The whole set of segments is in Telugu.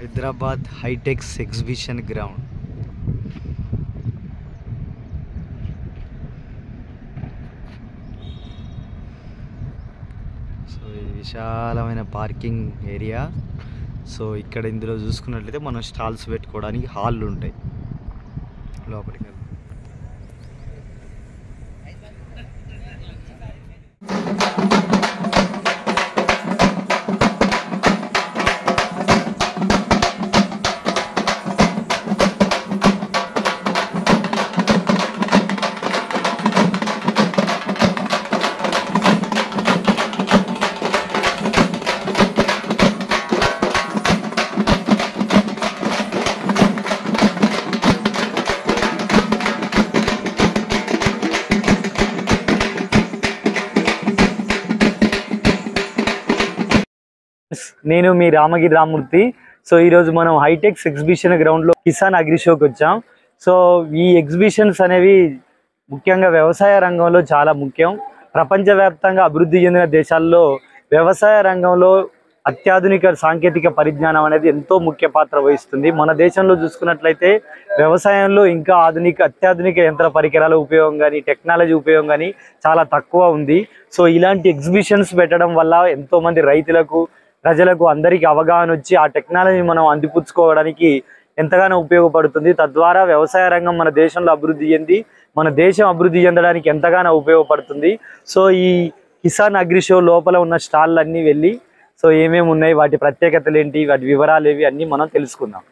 Hyderabad HITEX exhibition ground. So ఇది విశాలమైన పార్కింగ్ ఏరియా. సో ఇక్కడ ఇందులో చూసుకున్నట్లయితే మనం స్టాల్స్ పెట్టుకోవడానికి హాళ్ళు ఉంటాయి లోపలికి. నేను మీ రామగిరి రామూర్తి. సో ఈరోజు మనం హైటెక్స్ ఎగ్జిబిషన్ గ్రౌండ్లో కిసాన్ అగ్రి షోకి వచ్చాం. సో ఈ ఎగ్జిబిషన్స్ అనేవి ముఖ్యంగా వ్యవసాయ రంగంలో చాలా ముఖ్యం. ప్రపంచవ్యాప్తంగా అభివృద్ధి చెందిన దేశాల్లో వ్యవసాయ రంగంలో అత్యాధునిక సాంకేతిక పరిజ్ఞానం అనేది ఎంతో ముఖ్య పాత్ర వహిస్తుంది. మన దేశంలో చూసుకున్నట్లయితే వ్యవసాయంలో ఇంకా అత్యాధునిక యంత్ర పరికరాల ఉపయోగం కానీ టెక్నాలజీ ఉపయోగం కానీ చాలా తక్కువ ఉంది. సో ఇలాంటి ఎగ్జిబిషన్స్ పెట్టడం వల్ల ఎంతోమంది రైతులకు ప్రజలకు అందరికీ అవగాహన వచ్చి ఆ టెక్నాలజీ మనం అందిపుచ్చుకోవడానికి ఎంతగానో ఉపయోగపడుతుంది. తద్వారా వ్యవసాయ రంగం మన దేశంలో అభివృద్ధి చెంది మన దేశం అభివృద్ధి చెందడానికి ఎంతగానో ఉపయోగపడుతుంది. సో ఈ కిసాన్ అగ్రి షో లోపల ఉన్న స్టాళ్ళు అన్నీ వెళ్ళి సో ఏమేమి ఉన్నాయి, వాటి ప్రత్యేకతలు ఏంటి, వాటి వివరాలు ఏవి అన్నీ మనం తెలుసుకుందాం.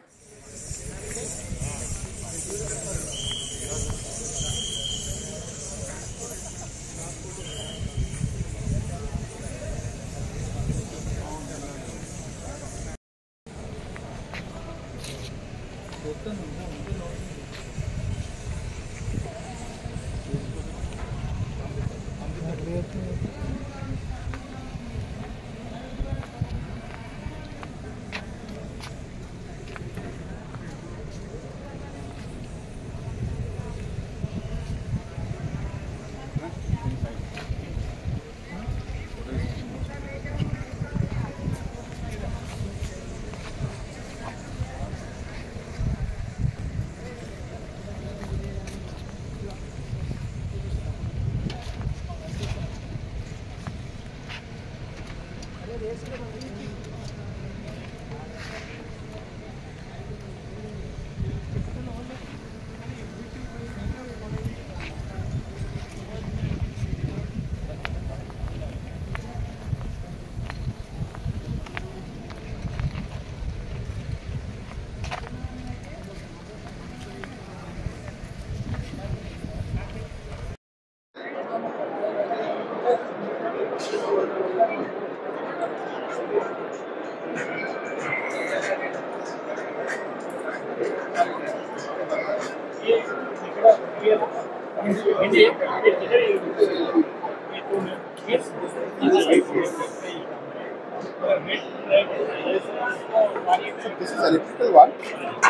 This is electrical one,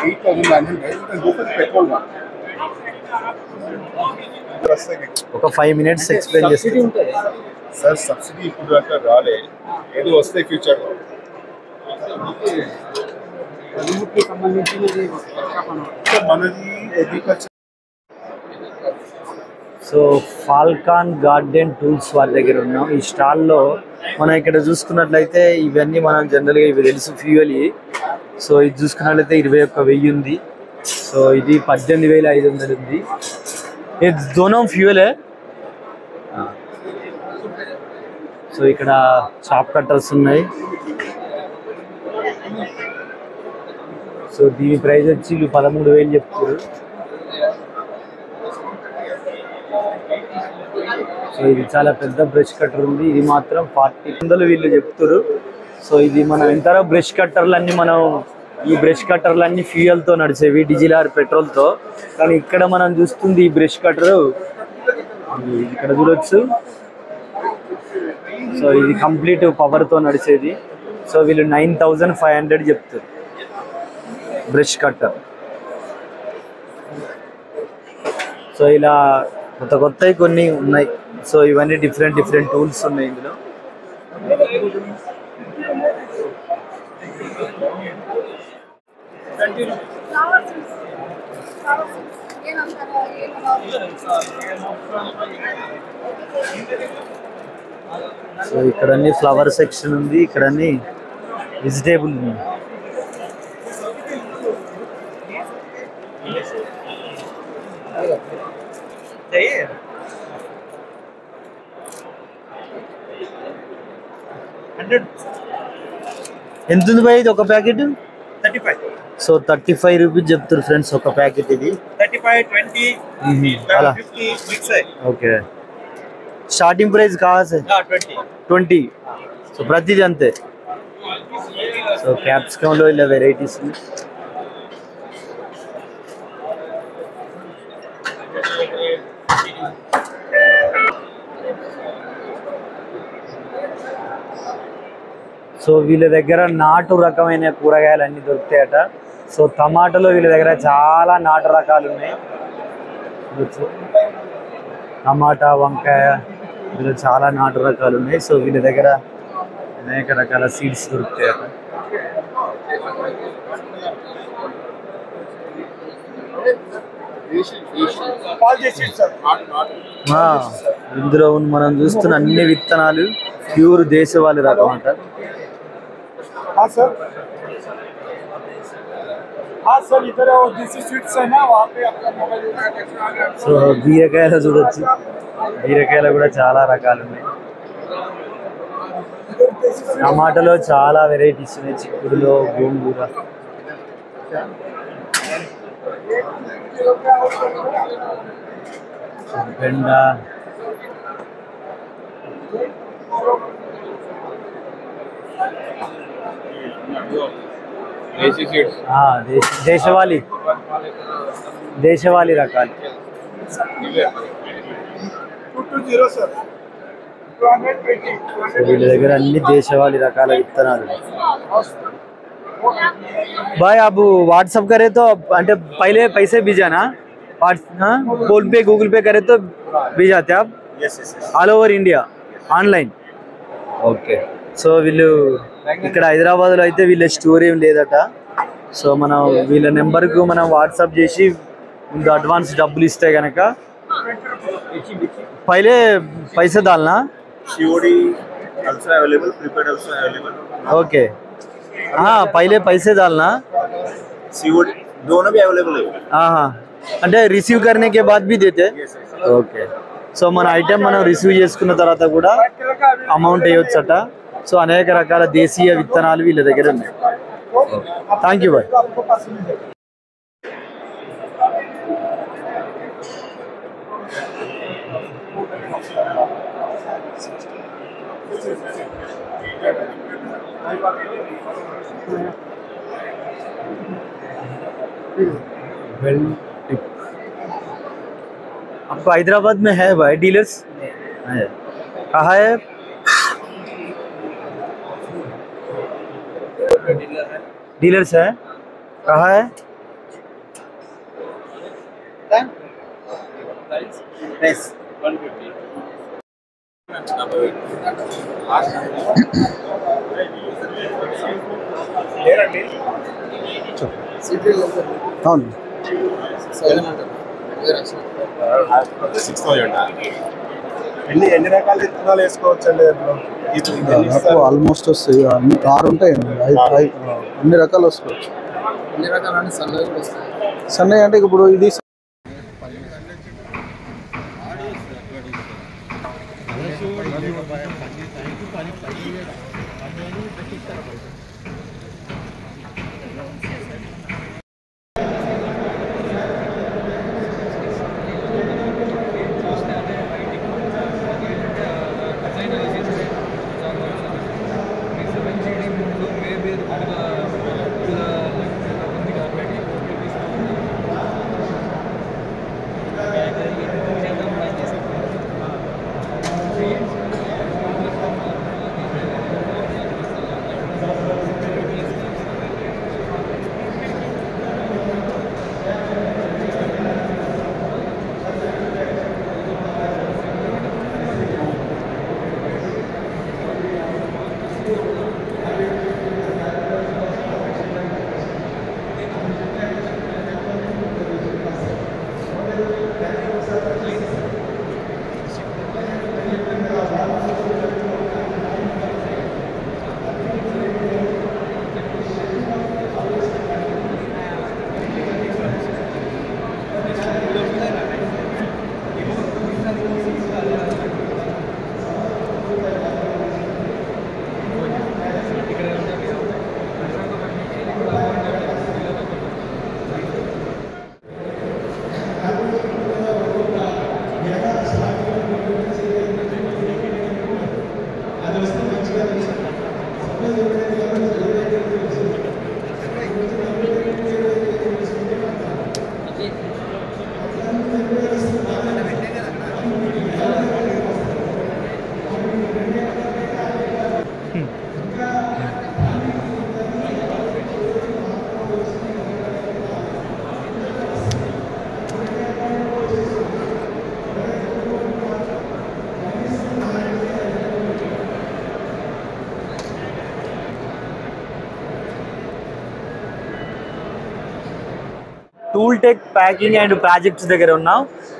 8,900. You can go for the petrol one. ఒక 5 minutes ఎక్స్ప్లెయిన్ చేస్తాను సార్. సబ్సిడీ ఇప్పుడు దాకా రాలే, ఏదో వస్తాయి ఫ్యూచర్లో. మనది agriculture. So Falcon garden tools వారి దగ్గర ఉన్నాం. ఈ స్టాల్లో మనం ఇక్కడ చూసుకున్నట్లయితే ఇవన్నీ మనం జనరల్గా ఇవి తెలుసు ఫ్యూయల్. సో ఇది చూసుకున్నట్లయితే 21,000 ఉంది. సో ఇది 18,500 ఉంది. ఇది దోనో ఫ్యూయలే. సో ఇక్కడ చాప్ కట్టర్స్ ఉన్నాయి. సో దీని ప్రైస్ వచ్చి 13,000 చెప్తారు. సో ఇది చాలా పెద్ద బ్రష్ కట్టర్ ఉంది. ఇది మాత్రం 40,000 వీళ్ళు చెప్తారు. సో ఇది మనం ఎంతరో బ్రష్ కట్టర్లన్నీ ఈ బ్రష్ కట్టర్లన్నీ ఫ్యూయల్తో నడిచేవి, డీజిల్ ఆర్ పెట్రోల్తో. కానీ ఇక్కడ మనం చూస్తుంది ఈ బ్రష్ కట్టరు ఇక్కడ చూడొచ్చు. సో ఇది కంప్లీట్ పవర్తో నడిచేది. సో వీళ్ళు 9,500 చెప్తారు బ్రష్ కట్టర్. సో ఇలా కొత్తవి కొన్ని ఉన్నాయి. సో ఇవన్నీ డిఫరెంట్ టూల్స్ ఉన్నాయి ఇందులో. సో ఇక్కడ అన్ని ఫ్లవర్ సెక్షన్ ఉంది, ఇక్కడ అన్ని వెజిటేబుల్ ఉంది. ఎంత ఉంది భయ్ ఇది ఒక ప్యాకెట్? 35. సో 35 రూపీస్ చెప్తారు ఫ్రెండ్స్ ఒక ప్యాకెట్ ఇది. 35, 20, అలా 50 मिक्स है. ఓకే. స్టార్టింగ్ ప్రైస్ कहाँ से? 20. 20. సో ప్రతిదీ అంతే. సో క్యాప్సికమ్ లో ఇలా వెరైటీస్ ఉన్నాయి. సో వీళ్ళ దగ్గర నాటు రకమైన కూరగాయలు అన్నీ దొరుకుతాయట. సో టమాటాలో వీళ్ళ దగ్గర చాలా నాటు రకాలు ఉన్నాయి. టమాటా, వంకాయ, వీళ్ళు చాలా నాటు రకాలు ఉన్నాయి. సో వీళ్ళ దగ్గర అనేక రకాల సీడ్స్ దొరుకుతాయట. ఇందులో మనం చూస్తున్న అన్ని విత్తనాలు ప్యూర్ దేశవాళీ రకం అంట. సో బీరకాయలు చూడొచ్చు, బీరకాయలు కూడా చాలా రకాలు ఉన్నాయి. టమాటాలో చాలా వెరైటీస్ ఉన్నాయి, చిక్కుడులో, గోంగూర. బెండ, దేశవాళీ దేశవాళీ రకాలు. వీళ్ళ దగ్గర అన్ని దేశవాళీ రకాల విత్తనాలు. भाई आप व्हाट्सअप करे तो अंटे पहले पैसे भेजाना, फोन पे गूगल पे करे तो भेजाते आप all over India online. Okay. So వీళ్ళు ఇక్కడ హైదరాబాద్లో అయితే వీళ్ళ స్టోర్ ఏం లేదట. సో మనం వీళ్ళ నెంబర్కు మనం వాట్సాప్ చేసి ముందు అడ్వాన్స్ డబ్బులు ఇస్తే కనుక పైలే పైసే దాల్నా. ఓకే. हाँ पहले पैसे डालना, सीओडी दोनों भी अवेलेबल है. हाँ हाँ అంటే రిసీవ్ करने के बाद भी देते. ఓకే. సో మన ఐటెం మనం రిసీవ్ చేసుకున్న తర్వాత కూడా అమౌంట్ వేయొచ్చట. సో అనేక రకాల దేశీయ విత్తనాలు వీళ్ళ దగ్గర ఉన్నాయి. Thank you bye. आपको हैदराबाद में है भाई डीलर्स? कहाँ है? डीलर्स है कहाँ है? ఎన్ని రకాల విత్తనాలు వేసుకోవచ్చండి? ఆల్మోస్ట్ వస్తాయి, 6 ఉంటాయండి. అన్ని రకాలు వసుకోవచ్చు. సన్నయ్య అంటే ఇప్పుడు ఇది tool tech packing and projects దగ్గర ఉన్నాం.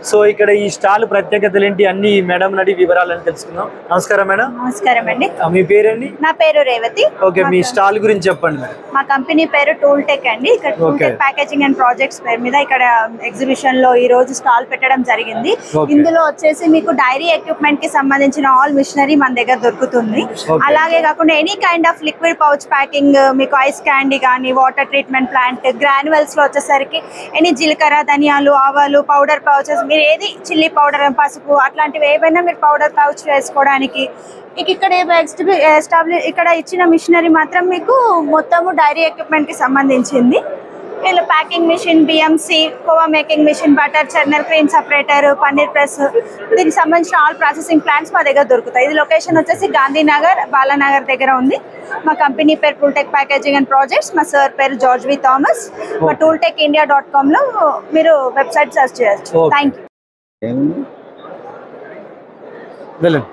సో ఇక్కడ ఈ స్టాల్ ప్రత్యేకతలు ఏంటి అన్ని మేడం నడి వివరాలని తెలుసుకుందాం. నమస్కారం మేడం. నమస్కారం అండి. మీ పేరండి? నా పేరు రేవతి. ఓకే, మీ స్టాల్ గురించి చెప్పండి మేడం. మా కంపెనీ పేరు టూల్ టెక్ అండి. ఇక్కడ tool tech packaging and projects పేరు మీద ఇక్కడ ఎగ్జిబిషన్ లో ఈ రోజు స్టాల్ పెట్టడం జరిగింది. ఇందులో వచ్చేసి మీకు డైరీ ఎక్విప్మెంట్ కి సంబంధించిన ఆల్ మిషనరీ మన దగ్గర దొరుకుతుంది. అలాగే కాకుండా any kind of liquid pouch packing, మీకు ఐస్ క్యాండీ కానీ, వాటర్ ట్రీట్మెంట్ ప్లాంట్, గ్రాన్యువల్స్ లో వచ్చేసరికి ఎనీ జీలకర్ర, ధనియాలు, ఆవాలు, పౌడర్ పౌచెస్, మీరు ఏది చిల్లీ పౌడర్, పసుపు అట్లాంటివి ఏవైనా మీరు పౌడర్ పౌచ్ వేసుకోవడానికి. ఇక్కడ ఇక్కడ ఇచ్చిన మిషనరీ మాత్రం మీకు మొత్తము డైరీ ఎక్విప్మెంట్ కి సంబంధించింది. ఇలా packing machine, BMC, khoa making machine, butter churner, cream separator, paneer press, దీనికి సంబంధించిన ఆల్ ప్రాసెసింగ్ ప్లాంట్స్ మా దగ్గర దొరుకుతాయి. ఇది లొకేషన్ వచ్చేసి గాంధీనగర్, బాలానగర్ దగ్గర ఉంది. మా కంపెనీ పేరు tool tech packaging and projects. మా సార్ పేరు జార్జ్ వి థామస్. మా tooltechindia.com లో మీరు వెబ్సైట్ సెర్చ్ చేయొచ్చు. Thank you. వెళ్ళండి.